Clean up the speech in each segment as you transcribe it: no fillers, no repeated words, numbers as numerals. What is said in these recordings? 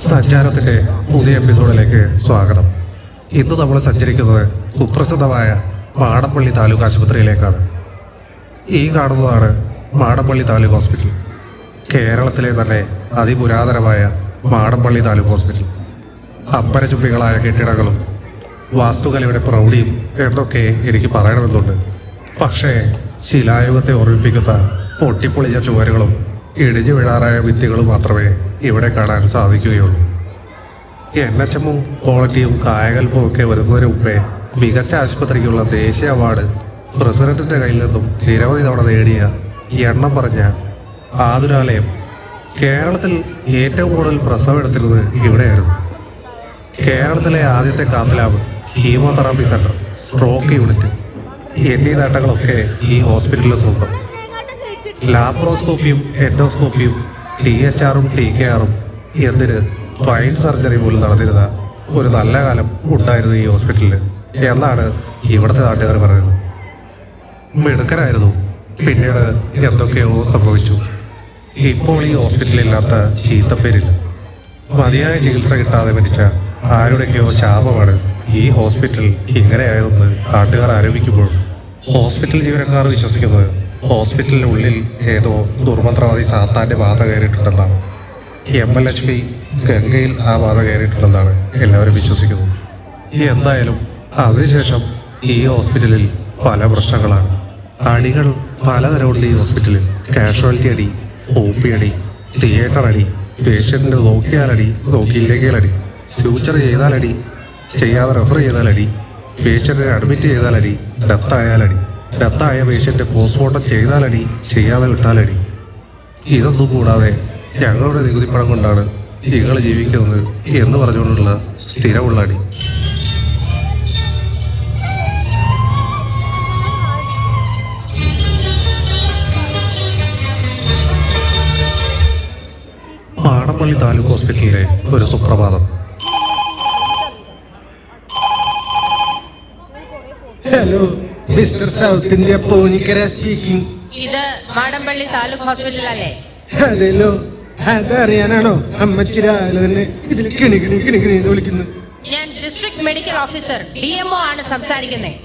സഞ്ചാരത്തിൻ്റെ പുതിയ എപ്പിസോഡിലേക്ക് സ്വാഗതം. ഇന്ന് നമ്മൾ സഞ്ചരിക്കുന്നത് കുപ്രസിദ്ധമായ മാടമ്പള്ളി താലൂക്ക് ആശുപത്രിയിലേക്കാണ്. ഈ കാണുന്നതാണ് മാടമ്പള്ളി താലൂക്ക് ഹോസ്പിറ്റൽ. കേരളത്തിലെ തന്നെ അതിപുരാതനമായ മാടമ്പള്ളി താലൂക്ക് ഹോസ്പിറ്റൽ. അമ്പരചുംബികളായ കെട്ടിടങ്ങളും വാസ്തുകലയുടെ പ്രൗഢിയും എന്നൊക്കെ എനിക്ക് പറയണമെന്നുണ്ട്. പക്ഷേ ശിലായുഗത്തെ ഓർമ്മിപ്പിക്കുന്ന പൊട്ടിപ്പൊളിഞ്ഞ ചുവരുകളും ഇടിഞ്ഞു വീഴാറായ ഭിത്തികളും മാത്രമേ ഇവിടെ കാണാൻ സാധിക്കുകയുള്ളൂ. NHM ക്വാളിറ്റിയും കായകൽപ്പും ഒക്കെ വരുന്നതിന് മുമ്പേ മികച്ച ആശുപത്രിക്കുള്ള ദേശീയ അവാർഡ് പ്രസിഡന്റിന്റെ കയ്യിൽ നിന്നും നിരവധി തവണ നേടിയ എണ്ണം പറഞ്ഞ ആതുരാലയം. കേരളത്തിൽ ഏറ്റവും കൂടുതൽ പ്രസവം എടുത്തിരുന്നത് ഇവിടെയായിരുന്നു. കേരളത്തിലെ ആദ്യത്തെ cath lab, chemotherapy centre, stroke unit എന്നീ നേട്ടങ്ങളൊക്കെ ഈ ഹോസ്പിറ്റലിൽ സ്വന്തം. ലാപ്രോസ്കോപ്പിയും എൻഡോസ്കോപ്പിയും THR-ഉം TKR-ഉം എന്തിന് സ്പൈൻ സർജറി പോലും നടന്നിരുന്ന ഒരു നല്ല കാലം ഉണ്ടായിരുന്നു ഈ ഹോസ്പിറ്റലിൽ എന്നാണ് ഇവിടുത്തെ നാട്ടുകാർ പറയുന്നത്. മിടുക്കരായിരുന്നു. പിന്നീട് എന്തൊക്കെയോ സംഭവിച്ചു. ഇപ്പോൾ ഈ ഹോസ്പിറ്റലില്ലാത്ത ചീത്തപ്പേരില്ല. മതിയായ ചികിത്സ കിട്ടാതെ മരിച്ച ആരുടെയൊക്കെയോ ശാപമാണ് ഈ ഹോസ്പിറ്റൽ ഇങ്ങനെയായതെന്ന് നാട്ടുകാർ ആരോപിക്കുമ്പോൾ ഹോസ്പിറ്റൽ ജീവനക്കാർ വിശ്വസിക്കുന്നത് ഹോസ്പിറ്റലിനുള്ളിൽ ഏതോ ദുർമന്ത്രവാദി സാത്താന്റെ ബാധ കയറിയിട്ടുണ്ടെന്നാണ്. MLHP ഗംഗയിൽ ആ ബാധ കയറിയിട്ടുണ്ടെന്നാണ് എല്ലാവരും വിശ്വസിക്കുന്നത്. എന്തായാലും അതിനുശേഷം ഈ ഹോസ്പിറ്റലിൽ പല പ്രശ്നങ്ങളാണ്. അടികൾ പലതരമുണ്ട് ഈ ഹോസ്പിറ്റലിൽ. കാഷ്വാലിറ്റി അടി, OP അടി, തിയേറ്റർ അടി, പേഷ്യന്റിന് നോക്കിയാലടി, നോക്കിയില്ലെങ്കിലടി, ഫ്യൂച്ചർ ചെയ്താലടി, ചെയ്യാതെ റെഫർ ചെയ്താലടി, പേഷ്യന്റിനെ അഡ്മിറ്റ് ചെയ്താലടി, ഡെത്തായാലടി, ഡെത്തായ പേഷ്യന്റ് പോസ്റ്റ്മോർട്ടം ചെയ്താലടി, ചെയ്യാതെ വിട്ടാലടി. ഇതൊന്നും കൂടാതെ ഞങ്ങളുടെ നികുതി പണം കൊണ്ടാണ് നിങ്ങൾ ജീവിക്കുന്നത് എന്ന് പറഞ്ഞുകൊണ്ടുള്ള സ്ഥിരമുള്ള അടി. മാടമ്പള്ളി താലൂക്ക് ഹോസ്പിറ്റലിലെ ഒരു സുപ്രഭാതം. Hello, mister south India Ponikkara speaking. ഇത് മാടമ്പള്ളി താലൂക്ക് ഹോസ്പിറ്റൽ അല്ലേ? അതെല്ലോ. അതറിയാനാണോ അമ്മച്ചി രാവിലെ തന്നെ ഇതിൽ കിണി കിണി കിണി കിണി എന്ന് വിളിക്കുന്നത്? ഞാൻ ഡിസ്ട്രിക്ട് മെഡിക്കൽ ഓഫീസർ DMO ആണ് സംസാരിക്കുന്നത്.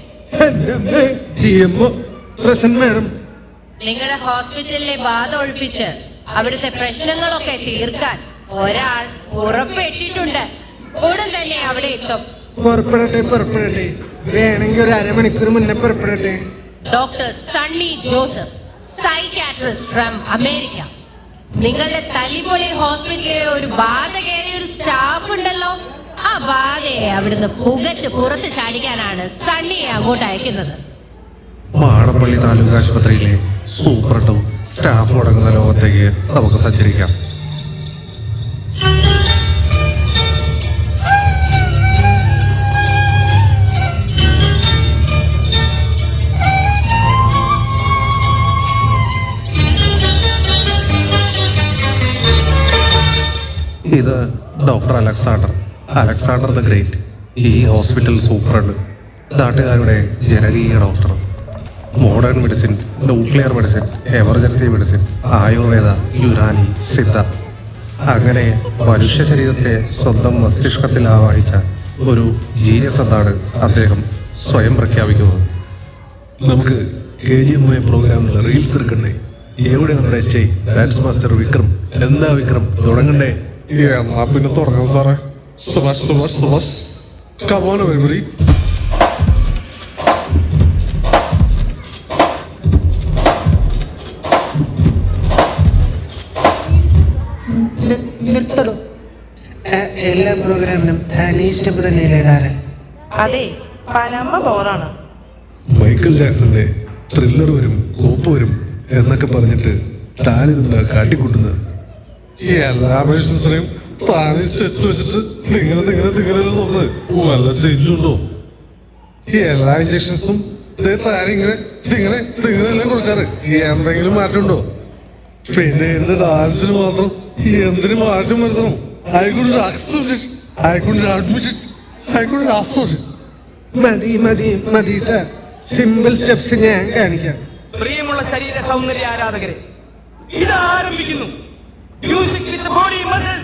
DMO present madam. നിങ്ങളുടെ ഹോസ്പിറ്റലിലെ ബാധ ഒഴിപ്പിച്ച് അവിടുത്തെ പ്രശ്നങ്ങളൊക്കെ തീർക്കാൻ ഒരാൾ ഉറപ്പിട്ടിട്ടുണ്ട്. ഉടൻ തന്നെ അവിടെ എത്തും. പുറപ്പെടട്ടെ. വേണമെങ്കിൽ ഒരു അരമണിക്കൂർ മുന്നേ പുറപ്പെടട്ടെ. Doctor Sunny Joseph, psychiatrist from America. നിങ്ങളുടെ തല്ലിപ്പൊളി ഹോസ്പിറ്റലിലെ ഒരു ബാധ കയറിയ ഒരു സ്റ്റാഫ് ഉണ്ടല്ലോ, ആ ബാധയെ അവിടുന്ന് പുകച്ച് പുറത്ത് ചാടിക്കാനാണ് സണ്ണിയെ അങ്ങോട്ട് അയക്കുന്നത്. മാടമ്പള്ളി താലൂക്ക് ആശുപത്രിയിലെ സൂപ്രണ്ടും സ്റ്റാഫും അടങ്ങുന്ന ലോകത്തേക്ക് നമുക്ക് സഞ്ചരിക്കാം. ഇത് ഡോക്ടർ അലക്സാണ്ടർ ദ ഗ്രേറ്റ്, ഈ ഹോസ്പിറ്റൽ സൂപ്രണ്ട്, നാട്ടുകാരുടെ ജനകീയ doctor. Modern medicine, nuclear medicine, emergency medicine, Ayurveda, Unani, Siddha, അങ്ങനെ മനുഷ്യ ശരീരത്തെ സ്വന്തം മസ്തിഷ്കത്തിൽ ആവാഹിച്ച ഒരു ജീനിയസ് എന്നാണ് അദ്ദേഹം സ്വയം പ്രഖ്യാപിക്കുന്നത്. നമുക്ക് KGM പ്രോഗ്രാമിലുള്ള റീൽസ് എടുക്കണ്ടേ? എവിടെ നമ്മുടെ HI ഡാൻസ് മാസ്റ്റർ വിക്രം? എന്താ വിക്രം, തുടങ്ങണ്ടേ? എന്നാ പിന്നെ തുടങ്ങാം സാറേ. Subhash come on everybody. നിർത്തടോ. എല്ലാ പ്രോഗ്രാമിനും സ്റ്റെപ്പ് തന്നെ ഇടാറ്. അതെ, പരമ ബോറാണ്. മൈക്കിൾ ജാക്സന്റെ ത്രില്ലർ വരും, കോപ്പ് വരും എന്നൊക്കെ പറഞ്ഞിട്ട് താനിതെന്താ കാട്ടിക്കൂട്ടുന്നത്? എല്ലാ പേഷ്യൻസിനെയും താനെ സ്റ്റെച്ച് വെച്ചിട്ട് തിങ്ങനെ തോന്നുന്നത് വല്ല ചേഞ്ച് ഉണ്ടോ? എല്ലാ ഇഞ്ചക്ഷൻസും തിങ്ങനെ കൊടുക്കാറ്. എന്തെങ്കിലും മാറ്റം ഉണ്ടോ? പിന്നെ എന്റെ ഡാൻസിന് മാത്രം എന്തിനു മാറ്റം വരുത്തണം? മതി. സിമ്പിൾ സ്റ്റെപ്സ് ഞാൻ കാണിക്കാം. പ്രിയമുള്ള ശരീര സൗന്ദര്യ ആരാധകരെ, ഇത് ആരംഭിക്കുന്നു. Music with the body muscles.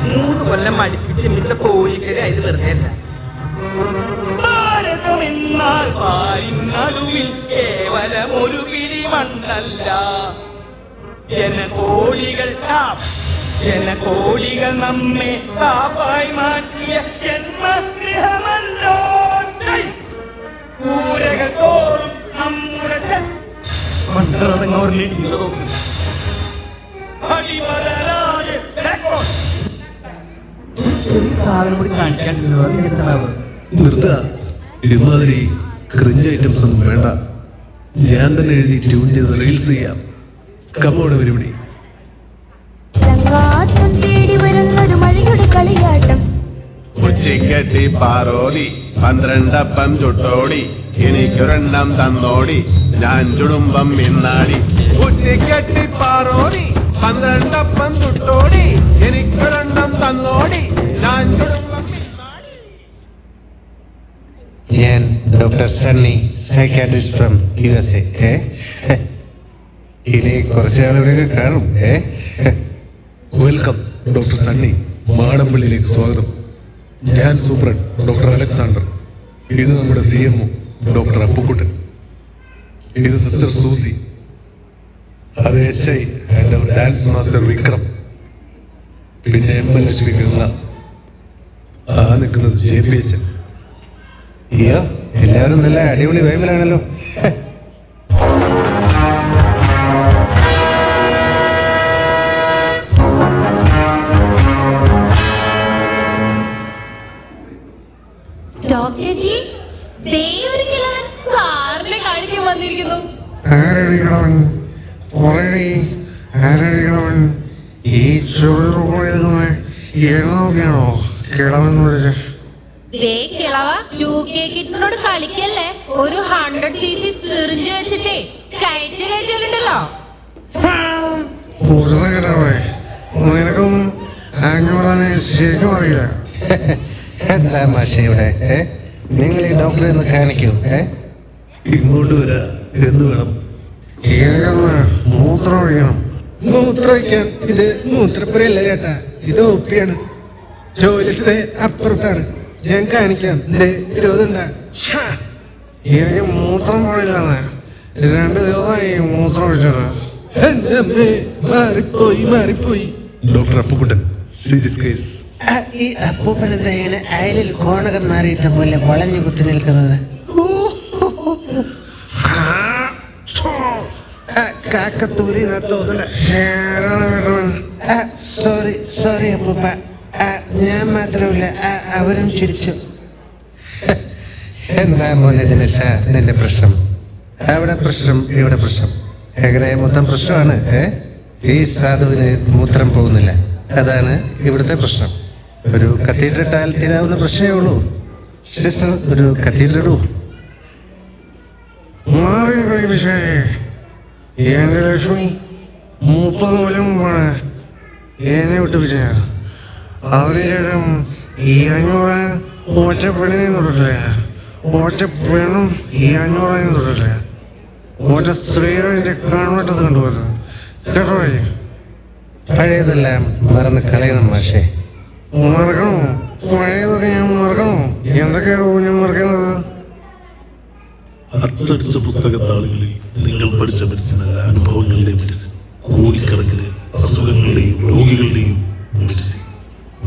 3 കൊല്ലം അടുപ്പിച്ച് മിസ്റ്റർ കോഴിക്കര് ഇത് വെറുതെ അല്ല. ഭാരതമെന്നാൽ പാലിനടുവിൽ കേവലം ഒരു പിടി മണ്ണല്ല. ജനകോടികൾ നമ്മെ കാപ്പായി മാറ്റിയ ജന്മഗൃഹമല്ലോ. കൂരകൾ തോറും നമ്മുടെ നിർത്തുക. ഇമാതിരി ക്രിഞ്ച് ഐറ്റംസ് ഒന്നും വേണ്ട. ഞാൻ തന്നെ എഴുതി ട്യൂൺ ചെയ്ത് റീൽസ് ചെയ്യാം. കമ്മോടെ പരിപാടി. തേടി വരുന്നൊരു മഴയുടെ കളിയാട്ടം. ഉച്ചക്കെട്ടി പാറോടി 12 ചുട്ടോടി എനിക്കൊരെണ്ണം തന്നോടി ഞാൻ ചുടുമ്പം പിന്നാടി. ഉച്ചക്കെട്ടി പാറോടി 12 ചുട്ടോടി എനിക്കൊരെണ്ണം തന്നോടി ഞാൻ ചുടുമ്പം പിന്നാടി. ഞാൻ doctor Sunny, psychiatrist from USA. ഇനി കുറച്ച് ആളുകളൊക്കെ കാണും. Welcome doctor Sunny. മാടമ്പള്ളിയിലേക്ക് സ്വാഗതം. ഞാൻ സൂപ്രണ്ട് ഡോക്ടർ അലക്സാണ്ടർ. ഇത് നമ്മുടെ CMO ഡോക്ടർ അപ്പുക്കുട്ടൻ. ഇത് സിസ്റ്റർ സൂസി. അത് HI ആൻഡ് അവർ ഡാൻസ് മാസ്റ്റർ വിക്രം. പിന്നെ MLHP ഗംഗ. ആ നിൽക്കുന്നത് JPH. അയ്യോ, എല്ലാവരും നല്ല അടിപൊളി വൈബിലാണല്ലോ. ഡോക്ടർ ജി, ദേ ഒരു കിളവൻ സാറിനെ കാണിക്കാൻ വന്നിരിക്കുന്നു. ആരടികളവൻ ആരടികളവൻ ഈ ചെറുതാണോ കിളവൻ വിളിച്ച്? ദേ കിളവ 2K കിഡ്സിനോട് കളിക്കല്ലേ. ഒരു 100cc സിറിഞ്ച് വെച്ചിട്ടേ കയറ്റ് കയറ്റിട്ടുണ്ടല്ലോ. നിനക്കും അങ്ങനെ ശരിക്കും അറിയില്ല. എന്താ മാഷ ഇവിടെ? നിങ്ങൾ ഈ ഡോക്ടറെ ഒന്ന് കാണിക്കൂ. ഇങ്ങോട്ട് വരാ. എന്ത് വേണം? മൂത്രം ഒഴിക്കണം. മൂത്രമൊഴിക്കാൻ ഇത് മൂത്രപ്പുരയല്ല ചേട്ടാ, ഇത് ഒപ്പിയാണ്. ടോയ്ലറ്റ് അപ്പുറത്താണ്. ഞാൻ കാണിക്കാം. 20 എനിക്ക് മൂത്രം പോയില്ലാന്ന് 2 ദിവസമായി മൂത്രം ഒഴിച്ചത്. എന്റെ അമ്മേ, മാറിപ്പോയി. Doctor Appukuttan, serious case. ഈ അപ്പൂപ്പനെന്താ ഇങ്ങനെ അയലിൽ കോണകം മാറിയിട്ട പോലെ വളഞ്ഞു കുത്തി നിൽക്കുന്നത്? കാക്കത്തൂരി സോറി അപ്പൂപ്പ. ഞാൻ മാത്രമല്ല, അവരും ചിരിച്ചു. എന്താ മോനെ ദിനേശ നിന്റെ പ്രശ്നം? അവിടെ പ്രശ്നം, ഇവിടെ പ്രശ്നം, എങ്ങനെ മൊത്തം പ്രശ്നമാണ്. ഈ സാധുവിന് മൂത്രം പോകുന്നില്ല, അതാണ് ഇവിടുത്തെ പ്രശ്നം. ഒരു കത്തീഡ്രൽ ഇട്ടാൽ തീരാവുന്ന പ്രശ്നമേ ഉള്ളൂ. സിസ്റ്റർ, ഒരു കത്തീഡ്രൽ ഇടൂ. എന്റെ ലക്ഷ്മി 30 കൊല്ലം മുമ്പാണ് എന്നെ വിട്ടുപിച്ച. അതിനുശേഷം ഈ 500 ഒറ്റ പെണ്ണിനെ തൊട്ടിട്ടില്ല, ഒറ്റ പെണ്ണും ഈ 500 തൊട്ടിട്ടില്ല. ഒറ്റ സ്ത്രീകളെ എന്റെ കൺവട്ടത്ത് കണ്ടുപോയത് കേട്ടോ. പഴയതെല്ലാം മറന്ന് കളയണം മാഷേ. മറക്കണോ? പഴയതൊക്കെ ഞാൻ മറക്കണോ? എന്തൊക്കെയാണോ ഞാൻ മറക്കുന്നത്? അച്ചടിച്ച പുസ്തകത്താളുകളിൽ നിങ്ങൾ പഠിച്ച മെഡിസിനല്ല, അനുഭവങ്ങളുടെ മെഡിസിൻ. കോടിക്കണക്കിന് അസുഖങ്ങളുടെയും രോഗികളുടെയും മെഡിസിൻ.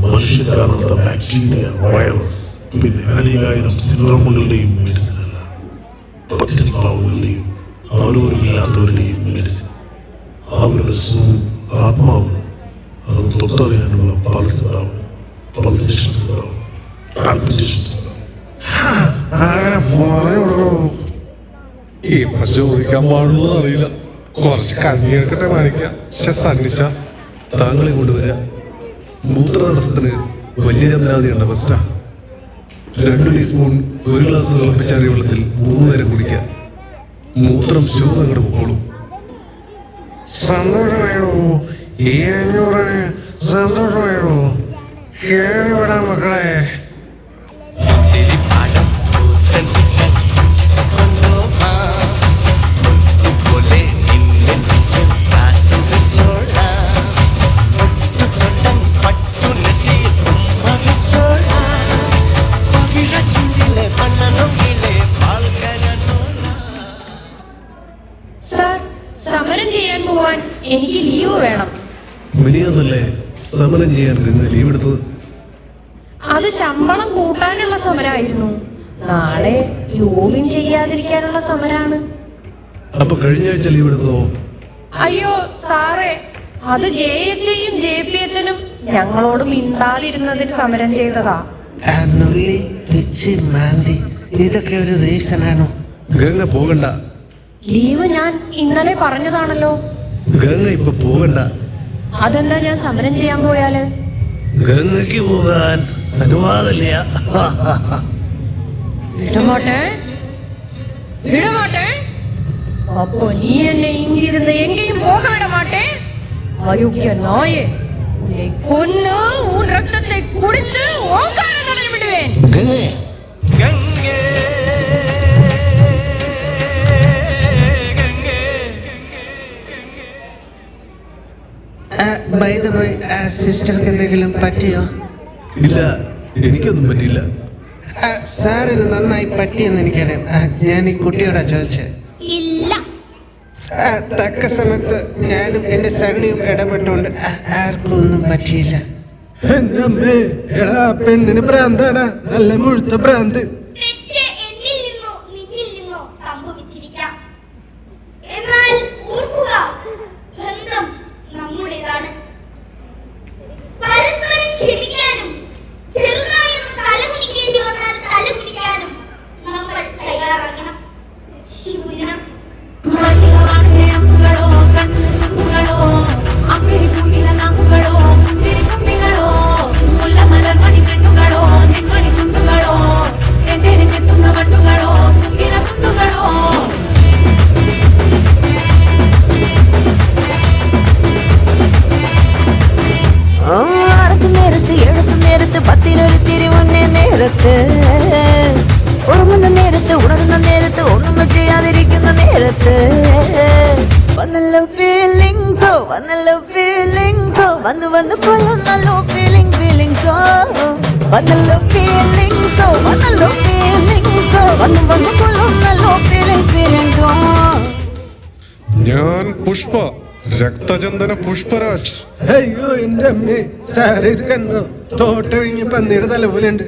മനുഷ്യൻ കാണാത്ത ബാക്ടീരിയ, വൈറസ്, പിന്നെ അനേകായിരം സിൻഡ്രോമുകളുടെയും മെഡിസിൻ അല്ല. പട്ടിണി പാവങ്ങളുടെയും ആരോരുമില്ലാത്തവരുടെയും മെഡിസിൻ. അവരുടെ ആത്മാവ് അത് തൊട്ടറിയാനുള്ള പൾസ് ഉണ്ടാവും, പൾസേഷൻസ് ഉണ്ടാവും, പാൽപിറ്റേഷൻസ് ഉണ്ടാവും. അങ്ങനെ പറഞ്ഞു കൊടുക്കൂ. ഇപ്പൊ ചോദിക്കാൻ പാടുള്ളൂ അറിയില്ല. കുറച്ച് കഞ്ഞി എടുക്കട്ടെ മാനിക്കാം. സണ്ണിച്ച താങ്കളെ കൊണ്ടുവരാ. മൂത്ര തടസ്സത്തിന് വലിയ ചന്ദ്രാവധി ഉണ്ട്. ഫസ്റ്റാ 2 ടീസ്പൂൺ 1 ഗ്ലാസ് തിളപ്പിച്ചാറിയ വെള്ളത്തിൽ 3 നേരം കുടിക്കാം. മൂത്രം ശുദ്ധം അങ്ങോട്ട് പോകോളും. സന്തോഷമായോ? ഈ 500 സന്തോഷമായോ? കേറി വിടാൻ മക്കളെ. പട്ടുനെറ്റി സാർ, സമരം ചെയ്യാൻ പോവാൻ എനിക്ക് ലീവ് വേണം. മിനിയാന്നല്ലേ സമരം ചെയ്യാൻ ഇന്ന് ലീവ് എടുത്തത്? അത് ശമ്പളം കൂട്ടാനുള്ള സമരമായിരുന്നു. നാളെ യൂവിൻ ചെയ്യാതിരിക്കാനുള്ള സമരാണ്. അപ്പൊ കഴിഞ്ഞ ആഴ്ച ലീവ് എടുത്തതോ? അയ്യോ സാറേ, അത് JHയും JPHനും ഞങ്ങളോട് മിണ്ടാതിരുന്നതിന് സമരം ചെയ്തതാ. നുള്ളി പിച്ചി മാന്തി ഇതൊക്കെ ഒരു റീസൺ ആണോ? ഗംഗ പോകണ്ട. ലീവ് ഞാൻ ഇന്നലെ പറഞ്ഞതാണല്ലോ. ഗംഗ ഇപ്പൊ പോകണ്ട. അതെന്താ ഞാൻ സമരം ചെയ്യാൻ പോയാല്? ഗംഗയ്ക്ക് പോകാൻ അനുവാദമില്ല. വിടമാട്ടെ, വിടമാട്ടെ. അപ്പൊ നീ എന്നെ ഇങ്ങിരുന്ന് എങ്കേയും പോക വിടമാട്ടെ. അയോഗ്യ നായെ, ഉന്നെ കൊന്ന് ഉൻ രക്തത്തെ കുടിച്ച് ഓങ്കാരം നടന്നു വിടുവേൻ. ഗംഗേ സിസ്റ്റർക്ക് എന്തെങ്കിലും പറ്റിയോ? ഇല്ല, എനിക്കൊന്നും പറ്റിയില്ല. സാറിന് നന്നായി പറ്റിയെന്ന് എനിക്കറിയാം. ഞാൻ ഈ കുട്ടിയോടാ ചോദിച്ചത്. ഇല്ല. തക്ക സമയത്ത് ഞാനും എന്റെ സണ്ണിയും ഇടപെട്ടുകൊണ്ട് ആർക്കും ഒന്നും പറ്റിയില്ല. പെണ്ണിന് ഭ്രാന്താണ്, നല്ല മുഴുത്ത ഭ്രാന്ത്. തെറ്റ് എന്നിൽ നിന്നോ നിന്നിൽ നിന്നോ സംഭവിച്ചിരിക്കാം. എന്നാൽ ഓർക്കുക, ബന്ധം നമ്മുടേതാണ്. പരസ്പരം ക്ഷമിക്കാനും ചെറുതായി ഒന്ന് തലകുനിക്കേണ്ടി വന്നാൽ തലകുനിക്കാനും നമ്മൾ തയ്യാറാകണം. ശിവദിനം. ഉറങ്ങുന്ന നേരത്ത് ഉണരുന്ന നേരത്ത് ഒന്നും ചെയ്യാതിരിക്കുന്ന നേരത്ത് വന്നല്ലോ ഫീലിങ്സോ വന്നല്ലോ ഫീലിങ്സോ വന്നു വന്ന് കൊല്ലുന്നല്ലോ ഫീലിങ്സോ വന്നല്ലോ ഫീലിങ്സോ വന്നല്ലോ ഫീലിങ്സോ വന്നു വന്ന് കൊല്ലുന്നല്ലോ ഫീലിങ്സോ. ഞാൻ പുഷ്പ, രക്തചന്ദന പുഷ്പരാജ്. അയ്യോ എന്റെ അമ്മേ, സാറ് ഇത് കണ്ടോ? തോട്ടൊഴിഞ്ഞ് പന്നിയുടെ തല പോലെ ഉണ്ട്.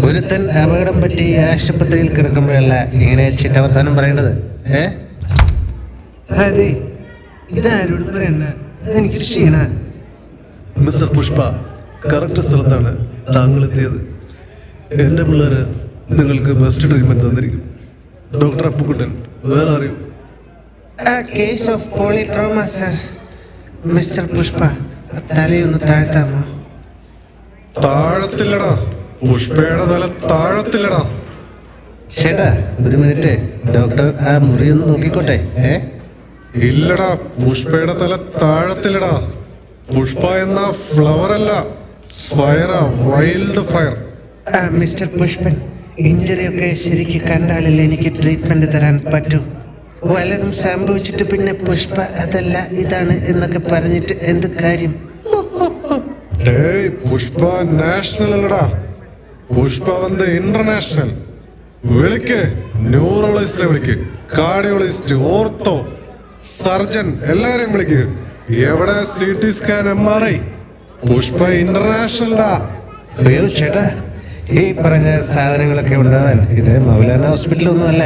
ഒരുത്തൻ അപകടം പറ്റി ആശുപത്രിയിൽ കിടക്കുമ്പോഴല്ല ഇങ്ങനെ ചിട്ടവർത്താനം പറയേണ്ടത്. അതെ, ഇതാരോട് പറയണ്ട, എനിക്കൊരു ക്ഷീണ. മിസ്റ്റർ പുഷ്പ, കറക്റ്റ് സ്ഥലത്താണ് താങ്കൾ എത്തിയത്. എൻ്റെ പിള്ളേര് നിങ്ങൾക്ക് ബെസ്റ്റ് ട്രീറ്റ്മെന്റ് തന്നിരിക്കും. ഡോക്ടർ അപ്പുക്കുട്ടൻ, വേറെ അറിയും. Case of polytrauma sir. Mister Pushpa, തലയൊന്ന് താഴ്ത്താമോ? താഴത്തില്ലടാ, പുഷ്പയുടെ തല താഴത്തില്ലടാ. ചേട്ടാ ഒരു മിനിറ്റ്, ഡോക്ടർ ആ മുറി ഒന്ന് നോക്കിക്കോട്ടെ. ഇല്ലടാ, പുഷ്പയുടെ തല താഴത്തില്ലടാ. പുഷ്പ എന്ന ഫ്ലവർ അല്ല, ഫയറാ, wild fire. Mister Pushpan, injury ഒക്കെ ശരിക്ക് കണ്ടാലല്ലേ എനിക്ക് ട്രീറ്റ്മെന്റ് തരാൻ പറ്റൂ. വല്ലതും സംഭവിച്ചിട്ട് പിന്നെ പുഷ്പ അതല്ല ഇതാണ് എന്നൊക്കെ പറഞ്ഞിട്ട് എന്ത് കാര്യം? ഡേയ്, പുഷ്പ നാഷണൽ അല്ലടാ, പുഷ്പ വന്ന് ഇന്റർനാഷണൽ. വിളിക്ക്, ന്യൂറോളജിസ്റ്റിനെ വിളിക്ക്, കാർഡിയോളജിസ്റ്റ്, ഓർത്തോ, സർജൻ, എല്ലാരെയും വിളിക്ക്. എവിടെ CT സ്കാൻ, MRI, പുഷ്പ ഇന്റർനാഷണൽടാ. അയ്യോ ചേട്ടാ, ഈ പറഞ്ഞ സാധനങ്ങളൊക്കെ ഉണ്ടാവാൻ ഇത് മൗലാന ഹോസ്പിറ്റലൊന്നും അല്ല.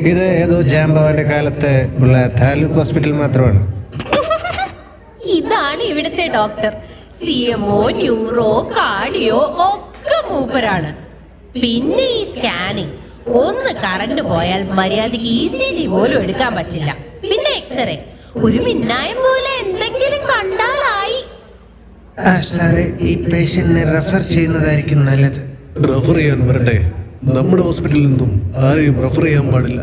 ഇത് ഏതോ ജാംബവാന്റെ കാലത്ത് ഉള്ള താലൂക്ക് ഹോസ്പിറ്റൽ മാത്രമാണ്. ഇതാണ് ഇവിടുത്തെ ഡോക്ടർ. CMO, ന്യൂറോ, കാർഡിയോ ഒക്കെ മൂപ്പരാണ്. പിന്നെ ഈ സ്കാനിങ്, ഒന്ന് കറണ്ട് പോയാൽ മര്യാദക്ക് ECG പോലും എടുക്കാൻ പറ്റില്ല. പിന്നെ എക്സ്റേ, ഒരു മിന്നായം പോലെ എന്തെങ്കിലും കണ്ടാലായി. സാറേ, ഈ പേഷ്യന്റിനെ റെഫർ ചെയ്യുന്നതായിരിക്കും നല്ലത്. റെഫർ ചെയ്യാൻ വരട്ടെ? നമ്മുടെ ഹോസ്പിറ്റലിൽ നിന്നും ആരെയും റെഫർ ചെയ്യാൻ പാടില്ല,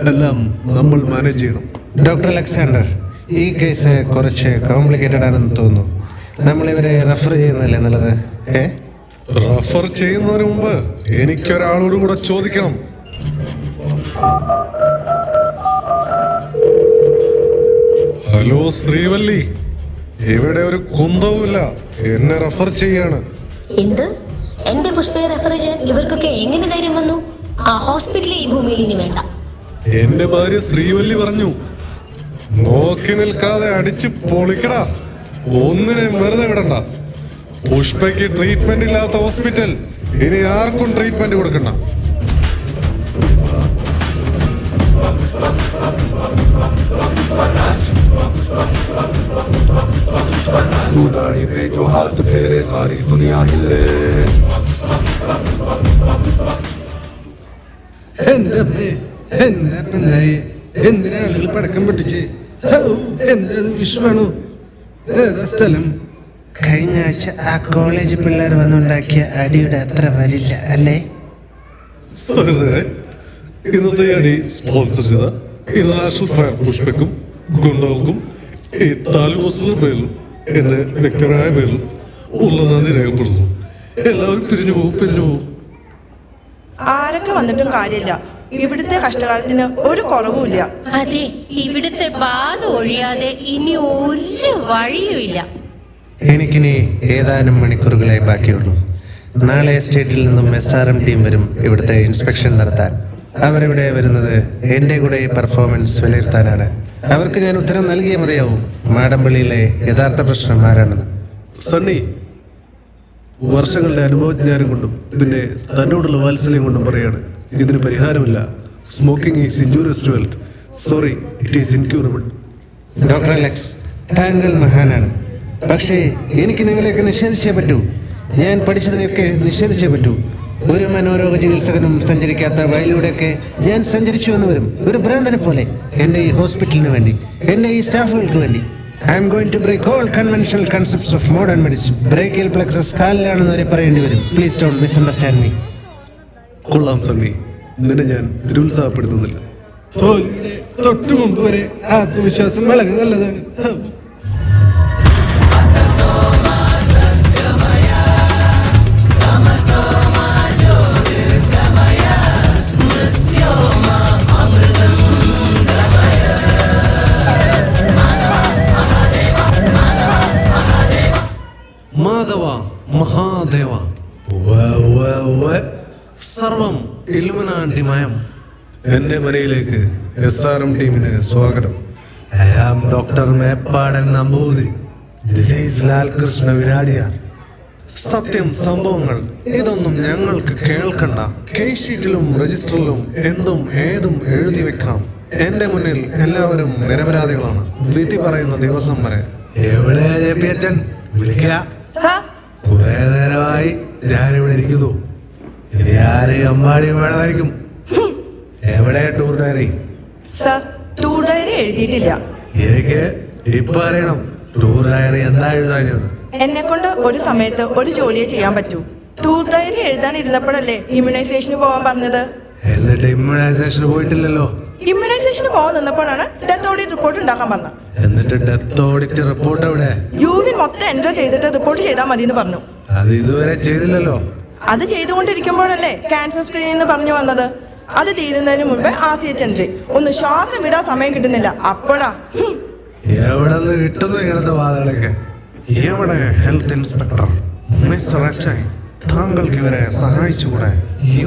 എല്ലാം നമ്മൾ മാനേജ് ചെയ്യണം. ഡോക്ടർ അലക്സാണ്ടർ, ഈ കേസ് കുറച്ച് കോംപ്ലിക്കേറ്റഡ് ആണെന്ന് തോന്നുന്നു. നമ്മളിവരെ റെഫർ ചെയ്യുന്നല്ലേ നല്ലത്? റെഫർ ചെയ്യുന്നതിന് മുമ്പ് എനിക്കൊരാളോടും കൂടെ ചോദിക്കണം. ഹലോ ശ്രീവല്ലി, ഇവിടെ ഒരു കുന്തവുമില്ല, എന്നെ റെഫർ ചെയ്യാണ്. എന്ത്? എന്റെ പുഷ്പയെ റെഫർ ചെയ്യാൻ ഇവർക്കൊക്കെ എങ്ങനെ ധൈര്യം വന്നു? ആ ഹോസ്പിറ്റലിൽ ഈ ഭൂമിയിൽ ഇനി വേണ്ട. എന്റെ ഭാര്യ ശ്രീവല്ലി പറഞ്ഞു, നോക്കി നിൽക്കാതെ അടിച്ച് പൊളിക്കടാ. ഒന്നിനെ വെറുതെ വിടണ്ട. പുഷ്പയ്ക്ക് ട്രീറ്റ്മെന്റ് ഇല്ലാത്ത ഹോസ്പിറ്റൽ ഇനി ആർക്കും ട്രീറ്റ്മെന്റ് കൊടുക്കണ്ട. എന്റെ അമ്മേ, എന്താ പിള്ളേ, എന്തിനാ ആളുകൾ പടക്കം പൊട്ടിച്ച്? എന്താ വിഷുവാണോ? ഏതാ സ്ഥലം? കഴിഞ്ഞ ആഴ്ച ആ കോളേജ് പിള്ളേർ വന്നുണ്ടാക്കിയ അടിയുടെ അത്ര വരില്ല അല്ലേ? സഹൃദയരെ, ഇന്നത്തെ അടി സ്പോൺസർ ചെയ്ത ഇന്റർനാഷണൽ ഫയർ പുഷ്പക്കും ഗുണ്ടകൾക്കും ഈ താലൂക്ക് ഹോസ്പിറ്റലിന്റെ പേരിലും എന്റെ വ്യക്തിപരമായ പേരിലും ഉള്ള നന്ദി രേഖപ്പെടുത്തുന്നു. എല്ലാവരും പിരിഞ്ഞു പോകും. ആരൊക്കെ വന്നിട്ടും കാര്യമില്ല. ഇവിടുത്തെ കഷ്ടകാലത്തിന് ഒരു കുറവുമില്ല. അതെ, ഇവിടുത്തെ ബാധ ഒഴിയാതെ ഇനി ഒരു വഴിയുമില്ല. എനിക്കിനി ഏതാനും മണിക്കൂറുകളെ ബാക്കിയുള്ളൂ. നാളെ എസ്റ്റേറ്റിൽ നിന്നും SRM ടീം വരും ഇവിടുത്തെ ഇൻസ്പെക്ഷൻ നടത്താൻ. അവരിവിടെ വരുന്നത് എൻ്റെ കൂടെ പെർഫോമൻസ് വിലയിരുത്താനാണ്. അവർക്ക് ഞാൻ ഉത്തരം നൽകിയേ മതിയാവും മാടമ്പള്ളിയിലെ യഥാർത്ഥ പ്രശ്നം ആരാണെന്ന്. സണ്ണി വർഷങ്ങളുടെ അനുഭവജ്ഞാനം കൊണ്ടും പിന്നെ തന്നോടുള്ള വാത്സല്യം കൊണ്ടും പറയാണ്, ഇതിന് പരിഹാരമില്ല. Smoking is injurious to health. Sorry, it is incurable. Doctor Alex, താങ്കൾ മഹാനാണ്. പക്ഷേ എനിക്ക് നിങ്ങളെയൊക്കെ നിഷേധിച്ചേ പറ്റൂ. ഞാൻ പഠിച്ചതിനെയൊക്കെ നിഷേധിച്ചേ പറ്റൂ. ഒരു മനോരോഗ ചികിത്സകനും സഞ്ചരിക്കാത്ത വഴിയിലൂടെയൊക്കെ ഞാൻ സഞ്ചരിച്ചു എന്ന് വരും, ഒരു ഭ്രാന്തനെ പോലെ. എൻ്റെ ഈ ഹോസ്പിറ്റലിന് വേണ്ടി, എൻ്റെ ഈ സ്റ്റാഫുകൾക്ക് വേണ്ടി. I'm going to break all conventional concepts of modern medicine. Brachial plexus കാലിലാണെന്ന് വരെ പറയേണ്ടി വരും. Please don't misunderstand me. കൊള്ളാം സണ്ണി, നിന്നെ ഞാൻ നിരുത്സാഹപ്പെടുത്തുന്നില്ല. തൊട്ടു മുമ്പ് വരെ ആത്മവിശ്വാസം വളരെ നല്ലതാണ്. മാധവ മഹാദേവ, സർവം ഇലുമിനാണ്ടിമയം. എന്റെ മനയിലേക്ക് SRM ടീമിന് സ്വാഗതം. I am Dr. Meppadan Namboothiri. This is Lalkrishna വിരാടിയാർ. സത്യം, സംഭവങ്ങൾ ഇതൊന്നും ഞങ്ങൾക്ക് കേൾക്കണ്ട. കേസ് ഷീറ്റിലും രജിസ്റ്ററിലും എന്തും ഏതും എഴുതി വെക്കാം. എന്റെ മുന്നിൽ എല്ലാവരും നിരപരാധികളാണ്. വിധി പറയുന്ന ദിവസം വരെ. എവിടെ അച്ഛൻ? വിളിക്ക. സാർ, കുറെ നേരമായി ഞാനിവിടെ ഇരിക്കുന്നു. ഇനി ആരെയും അമ്മാടിയും വേണമായിരിക്കും. എവിടെ tour diary? Sir, tour diary എഴുതിയിട്ടില്ല. എനിക്ക് ഇപ്പൊ അറിയണം ടൂർ ഡയറി എന്താ എഴുതാഞ്ഞത്. എന്നെ കൊണ്ട് ഒരു സമയത്ത് ഒരു ജോലിയെ ചെയ്യാൻ പറ്റൂ. ടൂർ ഡയറി എഴുതാൻ ഇരുന്നപ്പോഴല്ലേ ഇമ്മ്യൂണൈസേഷന് പോകാൻ പറഞ്ഞത്. എന്നിട്ട് ഇമ്മ്യൂണൈസേഷന് പോയിട്ടില്ലല്ലോ. ഇമ്മ്യൂണൈസേഷന് പോകാൻ നിന്നപ്പോഴാണ് ഡെത്ത് ഓഡിറ്റ് റിപ്പോർട്ട് ഉണ്ടാക്കാൻ പറഞ്ഞത്. എന്നിട്ട് ഡെത്ത് ഓഡിറ്റ് റിപ്പോർട്ട് എവിടെ? യുവിൻ മൊത്തം എൻട്രോ ചെയ്തിട്ട് റിപ്പോർട്ട് ചെയ്താൽ മതി എന്ന് പറഞ്ഞു. അത് ഇതുവരെ ചെയ്തില്ലല്ലോ. അത് ചെയ്തുകൊണ്ടിരിക്കുമ്പോഴല്ലേ ക്യാൻസർ സ്ക്രീനിൽ നിന്ന് പറഞ്ഞു വന്നത്. അത് തീരുന്നതിന് മുമ്പ് RCH എൻട്രി. ഒന്ന് ശ്വാസം വിടാൻ സമയം കിട്ടുന്നില്ല. അപ്പോഴാ എവിടെ നിന്ന് കിട്ടുന്നു ഇങ്ങനത്തെ വാദങ്ങളൊക്കെ? എവിടെ ഹെൽത്ത് ഇൻസ്പെക്ടർ മിസ്റ്റർ അച്ചായ്? താങ്കൾക്ക് ഇവരെ സഹായിച്ചുകൂടെ?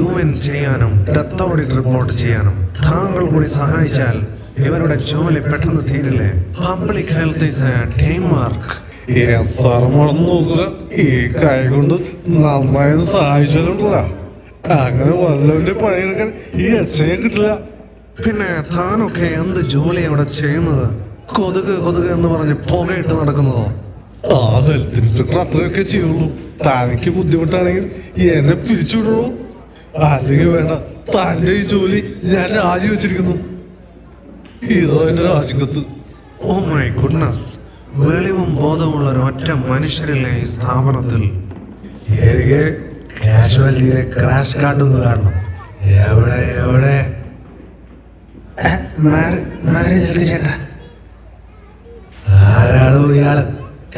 UN ചെയ്യാനും ഡെത്ത് ഓഡിറ്റ് റിപ്പോർട്ട് ചെയ്യാനും താങ്കൾ കൂടി സഹായിച്ചാൽ ഇവരുടെ ജോലി പെട്ടെന്ന് തീരില്ലേ? Public health is a team work. നോക്കുക, ഈ കൈ കൊണ്ട് നന്നായി സഹായിച്ചിട്ടുണ്ടല്ല. അങ്ങനെ വല്ലവന്റെ പണിയെടുക്കാൻ ഈ അച്ഛയെ കിട്ടില്ല. പിന്നെ താനൊക്കെ എന്ത് ജോലി അവിടെ ചെയ്യുന്നത്? കൊതുക് കൊതുക് എന്ന് പറഞ്ഞ് പുകയിട്ട് നടക്കുന്നതോ? ആ ഹെൽത്ത് ഇൻസ്പെക്ടർ അത്രയൊക്കെ ചെയ്യുള്ളൂ. തനിക്ക് ബുദ്ധിമുട്ടാണെങ്കിൽ എന്നെ പിരിച്ചുവിടുള്ളൂ. അല്ലെങ്കിൽ വേണ്ട, തന്റെ ഈ ജോലി ഞാൻ രാജിവെച്ചിരിക്കുന്നു. ഇതോ എന്റെ രാജിക്കത്ത്. ഓ മൈ ഗുഡ്നസ്, വെളിവും ബോധമുള്ള ഒരൊറ്റ മനുഷ്യരില്ലേ ഈ സ്ഥാപനത്തിൽ? എനിക്ക് കാഷ്വാലിറ്റിയിലെ ക്രാഷ് കാർഡൊന്ന് കാണണം. എവിടെ എവിടെ? മാറി നിൽക്ക് ചേട്ടാ. ആരാണോ ഇയാള്?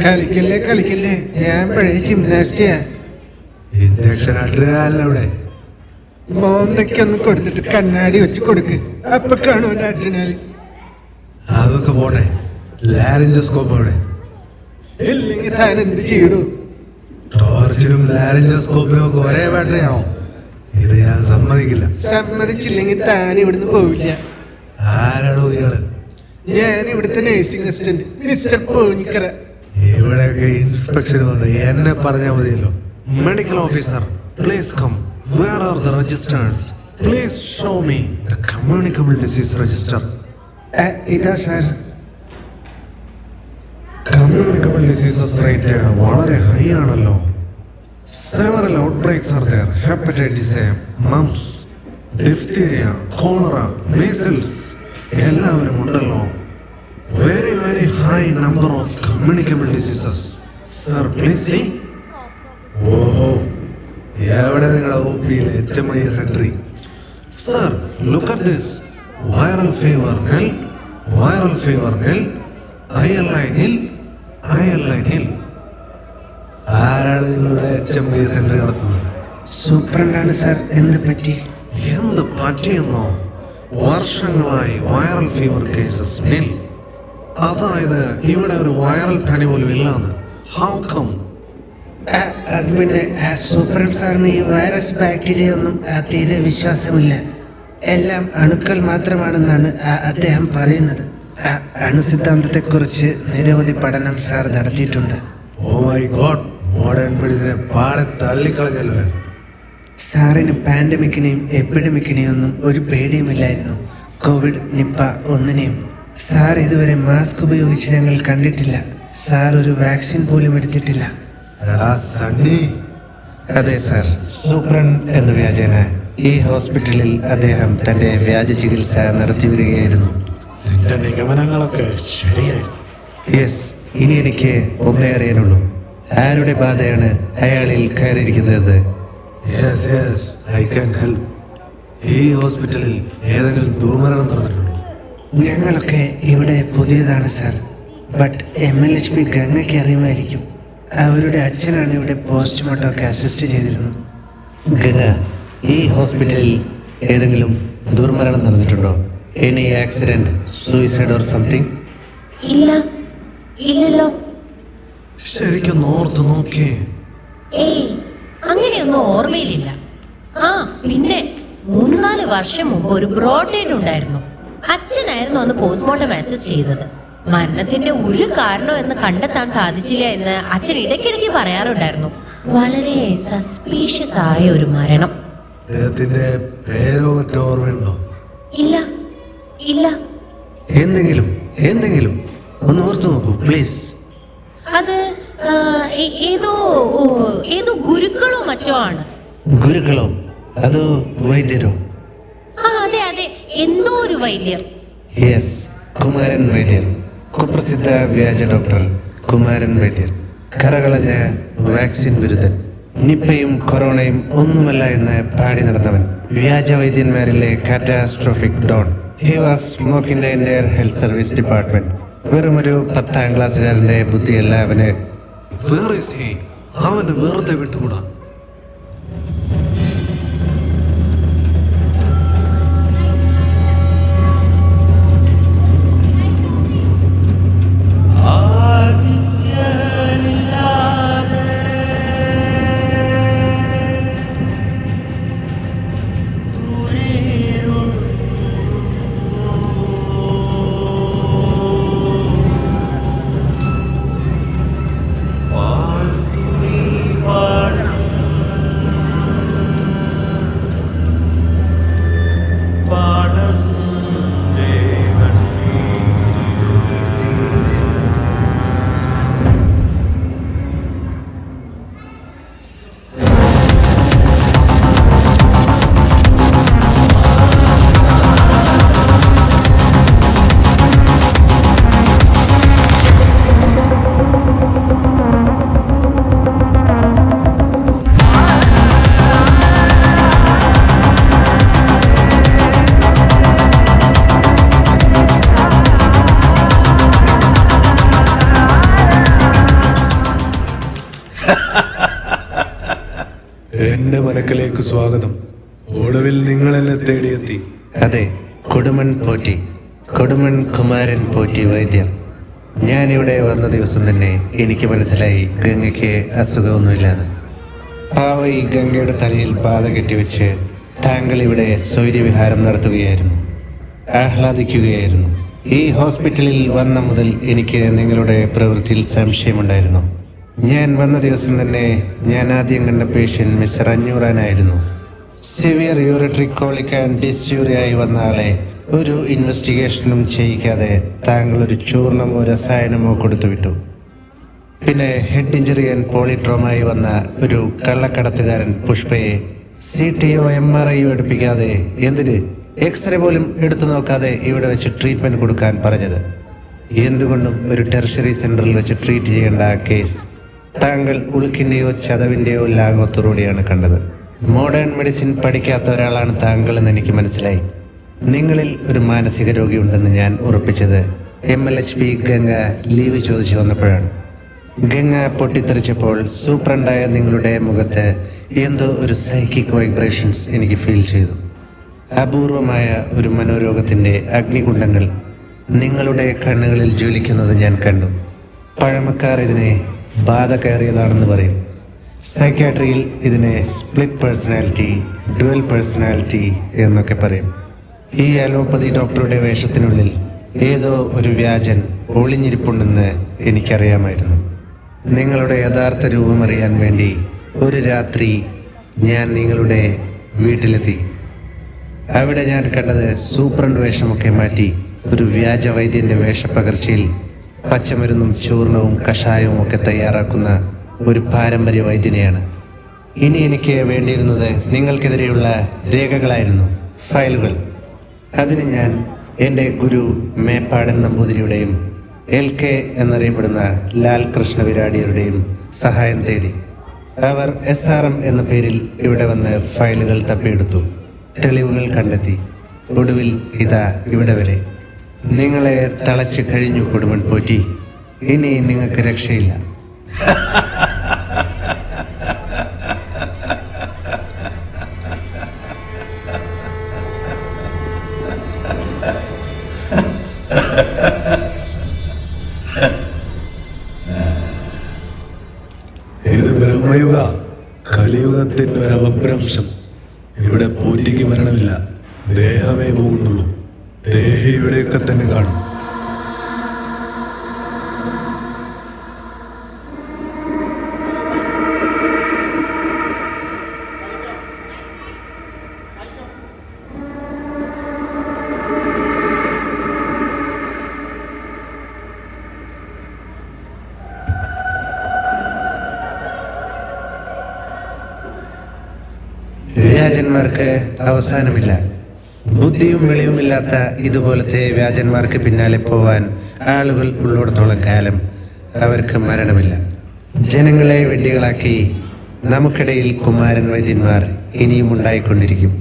കളിക്കല്ലേ കളിക്കല്ലേ, ഞാൻ പഴയ ജിംനാസ്റ്റിയാ. ഇഞ്ചക്ഷൻ അഡ്രിനാലിനവിടെ? മോന്തയ്ക്കൊന്ന് കൊടുത്തിട്ട് കണ്ണാടി വെച്ച് കൊടുക്ക്, അപ്പൊ കാണുമല്ലോ അഡ്രിനാലിൻ. അതൊക്കെ പോട്ടെ, ലാരിഞ്ചോസ്കോപ്പ് അവിടെ? ഇല്ലെങ്കിൽ താൻ എന്ത് ചെയ്യണു? ടോർച്ചിനും ലാരിഞ്ചോസ്കോപ്പിനും ഒക്കെ ഒരേ ബാറ്ററി ആണോ? ഇത് ഞാൻ സമ്മതിക്കില്ല. സമ്മതിച്ചില്ലെങ്കിൽ താൻ ഇവിടുന്ന് പോവില്ല. ആരാണോ ഇയാള്? ഞാൻ ഇവിടുത്തെ നേഴ്സിംഗ് അസിസ്റ്റന്റ് മിസ്റ്റർ പോഞ്ഞിക്കര. ഇവിടെയൊക്കെ ഇൻസ്പെക്ഷൻ വന്ന് എന്നെ പറഞ്ഞാൽ മതിയല്ലോ. Medical officer, please come. Where are the registers? Please show me the communicable disease register. ഇതാ സാർ. കമ്മ്യൂണിക്കബിൾ ഡിസീസസ് റേറ്റ് വളരെ ഹൈ ആണല്ലോ. Several outbreaks are there. Hepatitis A, mumps, diphtheria, cholera, measles എല്ലാവരും ഉണ്ടല്ലോ. Very very high number of communicable diseases. Sir please see. ഓഹോ, എവിടെ നിങ്ങളുടെ ഒ പിയിൽ HMI sentry? Sir look at this. Viral fever nil, viral fever nil, ILI നിൽ, ILI നിൽ. ആരാണ് നിങ്ങളുടെ HMI സെന്റർ നടത്തുന്നത്? സൂപ്രണ്ടാണ് സാർ. എന്ത് പറ്റി? എന്ത് പറ്റിയെന്നോ? വർഷങ്ങളായി വൈറൽ ഫീവർ കേസസ് നിൽ. അതായത് ഇവിടെ ഒരു വൈറൽ പനി പോലും ഇല്ലാന്ന്. How come? അത് പിന്നെ സൂപ്രണ്ട് സാറിന് ഈ വൈറസ് ബാക്ടീരിയ ഒന്നും തീരെ വിശ്വാസമില്ല. എല്ലാം അണുക്കൾ മാത്രമാണെന്നാണ് അദ്ദേഹം പറയുന്നത്. അണുസിദ്ധാന്തത്തെക്കുറിച്ച് നിരവധി പഠനം സാർ നടത്തിയിട്ടുണ്ട്. ഓ മൈ ഗോഡ്, മോഡേൺ മെഡിസിനെ പാടെ തള്ളിക്കളഞ്ഞല്ലോ. സാറിന് പാൻഡമിക്കിനെയും എപ്പിഡമിക്കിനെയും ഒന്നും ഒരു പേടിയുമില്ലായിരുന്നു. കോവിഡ്, നിപ്പ ഒന്നിനെയും. സാർ ഇതുവരെ മാസ്ക് ഉപയോഗിച്ച് ഞങ്ങൾ കണ്ടിട്ടില്ല. സാർ ഒരു വാക്സിൻ പോലും എടുത്തിട്ടില്ല. സണ്ണി. അതെ സാർ. സൂപ്രണ്ട് എന്ന വ്യാജേന ഈ ഹോസ്പിറ്റലിൽ അദ്ദേഹം തന്റെ വ്യാജ ചികിത്സ നടത്തി വരികയായിരുന്നു. നിന്റെ നിഗമനങ്ങളൊക്കെ ശരിയായിരുന്നു. യെസ്. ഇനി എനിക്ക് ഒന്നേ അറിയാനുള്ളൂ. ആരുടെ ബാധയാണ് അയാളിൽ കയറിയിരിക്കുന്നത്? Yes yes, I can help. ഈ ഹോസ്പിറ്റലിൽ ഏതെങ്കിലും ദുർമരണം നടന്നിട്ടുണ്ടോ? ഞങ്ങളൊക്കെ ഇവിടെ പുതിയതാണ് സാർ. ബട്ട് MLHP ഗംഗയ്ക്ക് അറിയുമായിരിക്കും. അവരുടെ അച്ഛനാണ് ഇവിടെ പോസ്റ്റ്മോർട്ടം ഒക്കെ അസിസ്റ്റ് ചെയ്തിരുന്നത്. ഗംഗ, ഈ ഹോസ്പിറ്റലിൽ ഏതെങ്കിലും ദുർമരണം നടന്നിട്ടുണ്ടോ? Any accident, suicide or something? ഇല്ല, ഇല്ലല്ലോ. ശരിക്കും ഓർത്ത് നോക്കിയേ. ഏയ്, അങ്ങനെയൊന്നും ഓർമ്മയിലില്ല. ആ പിന്നെ 3-4 വർഷം മുമ്പ് ഒരു ബ്രോഡ് ഡേറ്റ് ഉണ്ടായിരുന്നു. അച്ഛനായിരുന്നു അന്ന് പോസ്റ്റ്മോർട്ടം അസിസ്റ്റ് ചെയ്തത്. മരണത്തിന്റെ ഒരു കാരണം എന്ന് കണ്ടെത്താൻ സാധിച്ചില്ല എന്ന് അച്ഛൻ ഇടയ്ക്കിടയ്ക്ക് പറയാറുണ്ടായിരുന്നു. വളരെ സസ്പീഷ്യസ് ആയ ഒരു മരണം. അദ്ദേഹത്തിന്റെ പേരോ മറ്റോ ഓർമ്മയുണ്ടോ? ഇല്ല, ഇല്ല. എന്തെങ്കിലും ഒന്ന് ഓർത്തു നോക്കൂ പ്ലീസ്. അത് ഏതോ ഗുരുക്കളോ മറ്റോ ആണ്. ഗുരുക്കളോ? അതോ വൈദ്യരോ? ആ അതെ അതെ, എന്തോ ഒരു വൈദ്യർ. യെസ്, കുമാരൻ വൈദ്യർ. കുപ്രസിദ്ധ വ്യാജ ഡോക്ടർ കുമാരൻ വൈദ്യർ. കറകളഞ്ഞ വാക്സിൻ വിരുദ്ധൻ. നിപ്പയും കൊറോണയും ഒന്നുമല്ല എന്ന് പാടി നടന്നവൻ. വ്യാജ വൈദ്യന്മാരിലെ catastrophic don. He was smoking the entire health service department. വെറും ഒരു 10ാം ക്ലാസ്സുകാരൻ്റെ ബുദ്ധിയല്ല അവന്. അവന് വെറുതെ വിട്ടുകൂടാ. എന്റെ മനക്കലേക്ക് സ്വാഗതം. ഒടുവിൽ നിങ്ങൾ എന്നെ തേടിയെത്തി. അതെ, കൊടുമൺ പോറ്റി, കൊടുമൺ കുമാരൻ പോറ്റി വൈദ്യർ. ഞാനിവിടെ വന്ന ദിവസം തന്നെ എനിക്ക് മനസ്സിലായി ഗംഗയ്ക്ക് അസുഖമൊന്നുമില്ലാന്ന്. ഈ ഗംഗയുടെ തലയിൽ ബാധ കെട്ടിവെച്ച് താങ്കൾ ഇവിടെ സ്വൈര്യവിഹാരം നടത്തുകയായിരുന്നു. ആഹ്ലാദിക്കുകയായിരുന്നു. ഈ ഹോസ്പിറ്റലിൽ വന്ന മുതൽ എനിക്ക് നിങ്ങളുടെ പ്രവൃത്തിയിൽ സംശയമുണ്ടായിരുന്നു. ഞാൻ വന്ന ദിവസം തന്നെ ഞാൻ ആദ്യം കണ്ട പേഷ്യൻ്റ് മിസ്റ്റർ അഞ്ഞൂറാനായിരുന്നു. സിവിയർ യൂറിട്രിക് കോളിക് ആൻഡ് ഡിസ്യൂറിയായി വന്ന ആളെ ഒരു ഇൻവെസ്റ്റിഗേഷനും ചെയ്യിക്കാതെ താങ്കൾ ഒരു ചൂർണമോ രസായനമോ കൊടുത്തുവിട്ടു. പിന്നെ ഹെഡ് ഇഞ്ചറി ആൻഡ് പോളിട്രോമായി വന്ന ഒരു കള്ളക്കടത്തുകാരൻ പുഷ്പയെ CTO MRI എടുപ്പിക്കാതെ, എന്തിന് എക്സ്റേ പോലും എടുത്തു നോക്കാതെ ഇവിടെ വെച്ച് ട്രീറ്റ്മെൻറ്റ് കൊടുക്കാൻ പറഞ്ഞത്. എന്തുകൊണ്ടും ഒരു ടെർഷറി സെൻറ്ററിൽ വെച്ച് ട്രീറ്റ് ചെയ്യേണ്ട ആ കേസ് താങ്കൾ ഉളുക്കിൻ്റെയോ ചതവിൻ്റെയോ ലാഘവത്തോടെയാണ് കണ്ടത്. മോഡേൺ മെഡിസിൻ പഠിക്കാത്ത ഒരാളാണ് താങ്കൾ എന്ന് എനിക്ക് മനസ്സിലായി. നിങ്ങളിൽ ഒരു മാനസിക രോഗിയുണ്ടെന്ന് ഞാൻ ഉറപ്പിച്ചത് MLHP ഗംഗ ലീവ് ചോദിച്ചു വന്നപ്പോഴാണ്. ഗംഗ പൊട്ടിത്തെറിച്ചപ്പോൾ സൂപ്രണ്ടായ നിങ്ങളുടെ മുഖത്ത് എന്തോ ഒരു സൈക്കിക് വൈബ്രേഷൻസ് എനിക്ക് ഫീൽ ചെയ്തു. അപൂർവമായ ഒരു മനോരോഗത്തിൻ്റെ അഗ്നികുണ്ഡങ്ങൾ നിങ്ങളുടെ കണ്ണുകളിൽ ജ്വലിക്കുന്നത് ഞാൻ കണ്ടു. പഴമക്കാർ ഇതിനെ ബാധ കയറിയതാണെന്ന് പറയും. സൈക്യാട്രിയിൽ ഇതിനെ സ്പ്ലിറ്റ് പേഴ്സണാലിറ്റി, ഡ്യുവൽ പേഴ്സണാലിറ്റി എന്നൊക്കെ പറയും. ഈ അലോപ്പതി ഡോക്ടറുടെ വേഷത്തിനുള്ളിൽ ഏതോ ഒരു വ്യാജൻ ഒളിഞ്ഞിരിപ്പുണ്ടെന്ന് എനിക്കറിയാമായിരുന്നു. നിങ്ങളുടെ യഥാർത്ഥ രൂപം അറിയാൻ വേണ്ടി ഒരു രാത്രി ഞാൻ നിങ്ങളുടെ വീട്ടിലെത്തി. അവിടെ ഞാൻ കണ്ടത് സൂപ്രണ്ട് വേഷമൊക്കെ മാറ്റി ഒരു വ്യാജ വൈദ്യൻ്റെ വേഷപ്പകർച്ചയിൽ പച്ചമരുന്നും ചൂർണവും കഷായവും ഒക്കെ തയ്യാറാക്കുന്ന ഒരു പാരമ്പര്യ വൈദ്യനെയാണ്. ഇനി എനിക്ക് വേണ്ടിയിരുന്നത് നിങ്ങൾക്കെതിരെയുള്ള രേഖകളായിരുന്നു, ഫയലുകൾ. അതിന് ഞാൻ എൻ്റെ ഗുരു മേപ്പാടൻ നമ്പൂതിരിയുടെയും LK എന്നറിയപ്പെടുന്ന ലാൽ കൃഷ്ണ വിരാടിയരുടെയും സഹായം തേടി. അവർ SRM എന്ന പേരിൽ ഇവിടെ വന്ന് ഫയലുകൾ തപ്പിയെടുത്തു, തെളിവുകൾ കണ്ടെത്തി. ഒടുവിൽ ഇതാ ഇവിടെ വരെ. നിങ്ങളെ തളച്ച് കഴിഞ്ഞു കൊടുമൺ പോറ്റി. ഇനി നിങ്ങൾക്ക് രക്ഷയില്ല. ഇത് ബ്രഹ്മയുഗ, കലിയുഗത്തിന്റെ ഒരു അപഭ്രംശം. ഇവിടെ പോറ്റിക്ക് മരണമില്ല, ദേഹമേ പോകുന്നുള്ളൂ. ദേഹി ഇവിടെയൊക്കെ തന്നെ കാണും. വ്യാജന്മാർക്ക് അവസാനമില്ല. ബുദ്ധിയും വെളിവുമില്ലാത്ത ഇതുപോലത്തെ വ്യാജന്മാർക്ക് പിന്നാലെ പോവാൻ ആളുകൾ ഉള്ളിടത്തോളം കാലം അവർക്ക് മരണമില്ല. ജനങ്ങളെ വെടികളാക്കി നമുക്കിടയിൽ കുമാരൻ വൈദ്യന്മാർ ഇനിയും ഉണ്ടായിക്കൊണ്ടിരിക്കും.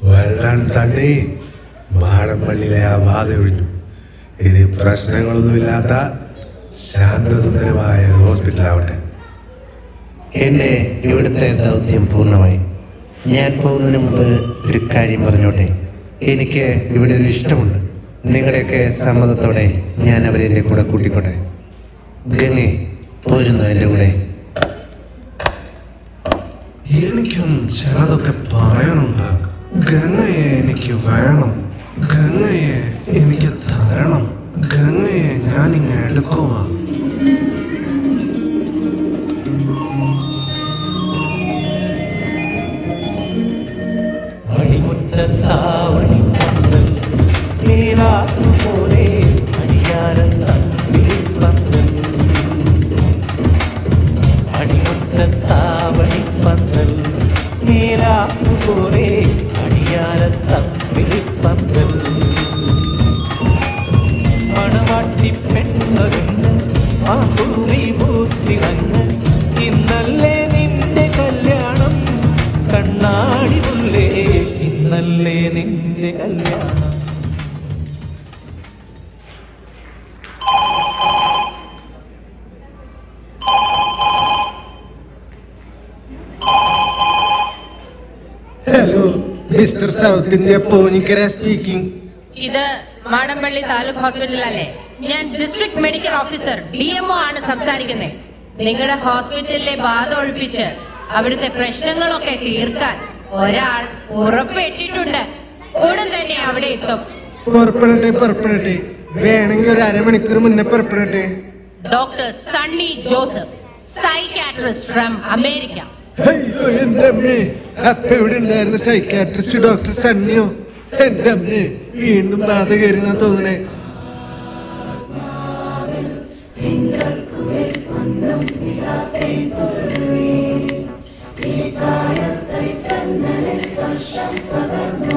വെള്ളാൻ സണ്ണി, മാടമ്പള്ളിയിലെ ആ ബാധ ഒഴിഞ്ഞു. ഇനി പ്രശ്നങ്ങളൊന്നുമില്ലാത്ത ശാന്തസുന്ദരമായ ഒരു ഹോസ്പിറ്റലാവട്ടെ. എൻ്റെ ഇവിടുത്തെ ദൗത്യം പൂർണ്ണമായി. ഞാൻ പോകുന്നതിന് മുമ്പ് ഒരു കാര്യം പറഞ്ഞോട്ടെ. എനിക്ക് ഇവിടെ ഒരു ഇഷ്ടമുണ്ട്. നിങ്ങളുടെയൊക്കെ സമ്മതത്തോടെ ഞാൻ അവരെ എൻ്റെ കൂടെ കൂട്ടിക്കോട്ടെ. ഗംഗെ, പോരുന്നു എൻ്റെ കൂടെ? എനിക്കും ചിലതൊക്കെ പറയാനുണ്ട്. ഗംഗയെ എനിക്ക് വേണം, ഗംഗയെ എനിക്ക് തരണം, ഗംഗയെ ഞാനിങ്ങ് എടുക്കുക. ഇന്നല്ലേ നിന്റെ കല്യാണം കണ്ണാടി മുല്ലേ, ഇന്നല്ലേ നിന്റെ കല്യാണം. Hello, mister south India Ponikkara speaking. ഇത് മാടമ്പള്ളി താലൂക്ക് ഹോസ്പിറ്റൽ അല്ലേ? ഞാൻ ഡിസ്ട്രിക്ട് മെഡിക്കൽ ഓഫീസർ DMO ആണ് സംസാരിക്കുന്നത്. നിങ്ങളുടെ ഹോസ്പിറ്റലിലെ ബാധ ഒഴിപ്പിച്ച് അവിടുത്തെ പ്രശ്നങ്ങളൊക്കെ തീർക്കാൻ ഒരാൾ ഉറപ്പിട്ടിട്ടുണ്ട്. ഉടൻ തന്നെ അവിടെ എത്തും. പുറപ്പെടട്ടെ വേണമെങ്കിൽ ഒരു അരമണിക്കൂർ മുന്നേ പുറപ്പെടട്ടെ. Doctor Sunny Joseph, psychiatrist from America. അയ്യോ എന്റെ അമ്മേ, അപ്പൊ ഇവിടെ ഉണ്ടായിരുന്ന സൈക്കാട്രിസ്റ്റ് ഡോക്ടർ സണ്ണിയോ? എന്റെ അമ്മേ, വീണ്ടും ബാധ കയറിന്നാ തോന്നണേ. ഈ കാലത്തൈ തന്നലിൽ വർഷം പകർന്നു